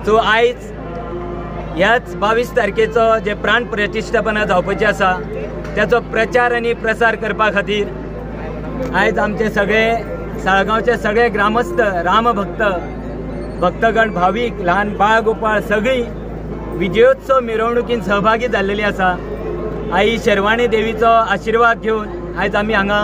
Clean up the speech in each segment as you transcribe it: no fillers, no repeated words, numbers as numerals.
So आयज ह्याच 22 तारखेचो जे प्राण प्रतिष्ठापना जावपाची आसा त्याचो प्रचार आनी प्रसार करपा खातीर आयज आमचे सगळे साळगांवचे सगळे ग्रामस्थ रामभक्त भक्तगण भावीक ल्हान बाळ गोपाळ सगळी विजयोत्सव मिरवणुकीन सहभागी जाल्लेली आसा। आई शेरवाणी देवीचो आशीर्वाद घेवन आयज आमी हांगा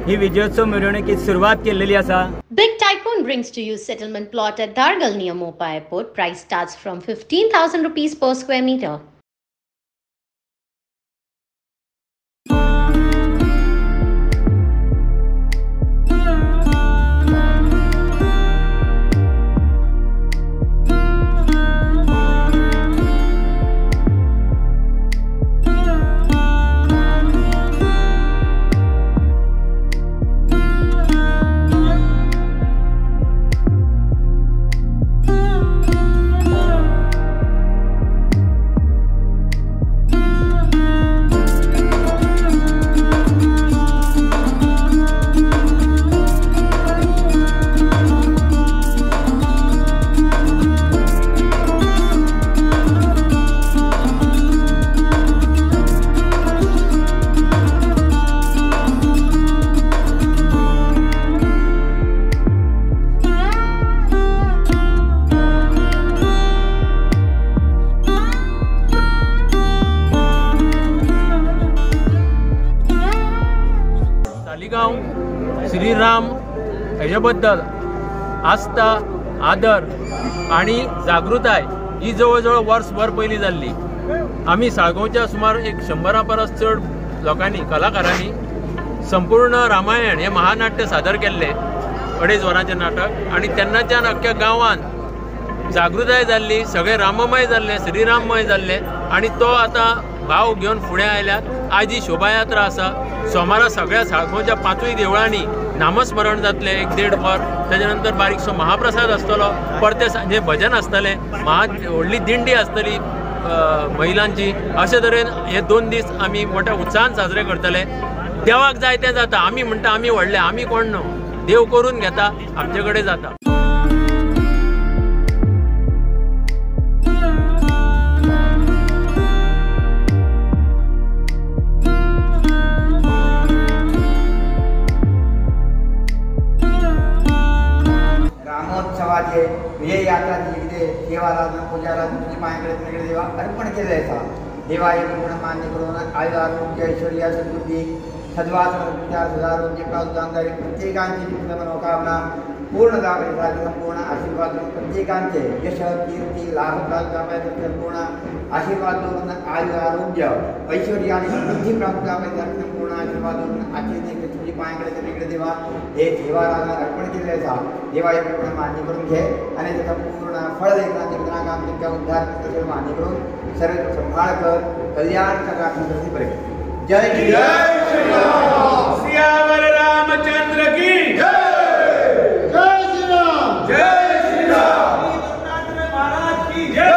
ही विजयोत्सव मिरवणुकीक सुरवात केलेली आसा। Big Tycoon brings to you settlement plot at Dargal near Mopa Airport. Price starts from 15,000 rupees per square meter. Shriram हेबद्दल आस्था आदर आणि जागृताय ही जवळजवळ वर्सभर पयलीं जाल्ली। आमी साळगांवच्या सुमार एक 100 परस चड लोकांनी कलाकारांनी संपूर्ण रामायण हे महानाट्य सादर केल्ले 2.5 वरांचें नाटक आणि तेन्नाच्यान अख्ख्या गांवांत जागृताय जाल्ली, सगळे राममय जाल्ले, श्रीराममय जाल्ले आणि तो आता भाव घेवन फुडें आयल्यात। आज ही शोभायात्रा आसा। सोमारा सगळ्या साळगांवच्या 5 देवळांनी नामस्मरण जातले 1-1.5 वर, त्याच्यानंतर बारीकसो महाप्रसाद आसतलो, परते सांजे भजन आसतले, व्हडली दिंडी आसतली महिलांची। अशे तरेन हे 2 दीस आमी मोठ्या उत्साहान साजरे करतले। देवाक जाय तें जाता, आमी म्हणटा आमी व्हडले, आमी कोण न्हू, देव करून घेता, आमचे कडेन जाता। रामोत्सवाचे विजय यात्रा कितें सेवा राजन पूजा राजन तुझी मायकडे देवा अर्पण केले आसा। देवा हे पूर्ण मान्य करून आयुध आरोग्य ऐश्वर्या सद्बुद्धी सद्वास सदारोग्य प्राप्तदानकारी प्रत्येकांची मनोकामना पूर्ण जावपाची संपूर्ण आशीर्वाद प्रत्येकांचे यश कीर्ती लाभ प्राप्त संपूर्ण आशीर्वाद करून आयुध आरोग्य ऐश्वर्य आणि समृद्धी प्राप्त जावपाची संपूर्ण आशीर्वाद करून आजचे तुझी मायकडे देवा हे देवा राजन अर्पण केले आसा। देवा हे पूर्ण मान्य करून घे आणि त्याचा पूर्ण फळ देताना काम तितक्या उद्धार मान्य करून सर्व संभाळ कर, कल्याण करण्यासाठी पर्यंत। जय श्री राम। सियावर रामचंद्र की जय। जय श्री राम। जय श्री राम। रघुनाथ महाराज की जय।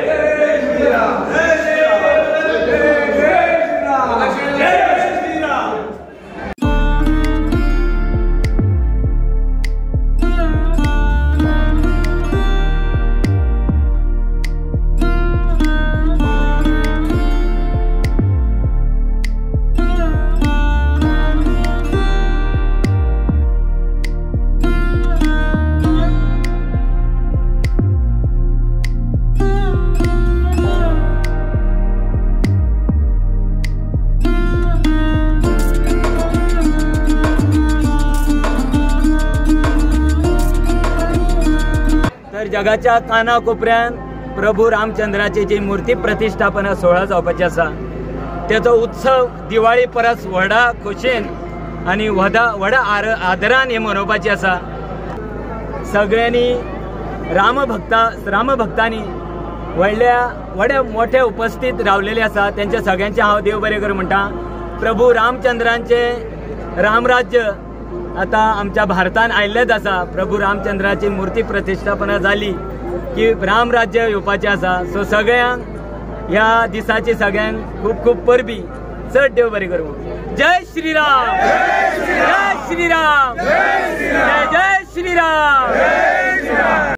जय श्री राम। जय श्री राम। जय श्री राम। जय श्री राम। जगाच्या कानाकोपऱ्यान प्रभू रामचंद्राची जी मूर्ती प्रतिष्ठापना सोहळा जावपाची आसा त्याचो उत्सव दिवाळी परस व्हडा खोशेन आणि व्हडा आदरान हे मनोवपाची आसा। सगळ्यांनी रामभक्तांनी व्हड्या मोठ्या उपस्थित रावलेले आसा। त्यांच्या सगळ्यांचे हांव देव बरें कर म्हणटा। प्रभू रामचंद्रांचे रामराज्य आता आमच्या भारतान आयिल्लेच आसा। प्रभू रामचंद्राची मूर्ती प्रतिष्ठापना जाली की रामराज्य येवपाचें आसा। सो सगळ्यांक ह्या दिसाची सगळ्यांक खूब खूब परबी। चड देव बरें करूं। जय श्रीराम। जय श्रीराम। जय श्रीराम। जय श्रीराम।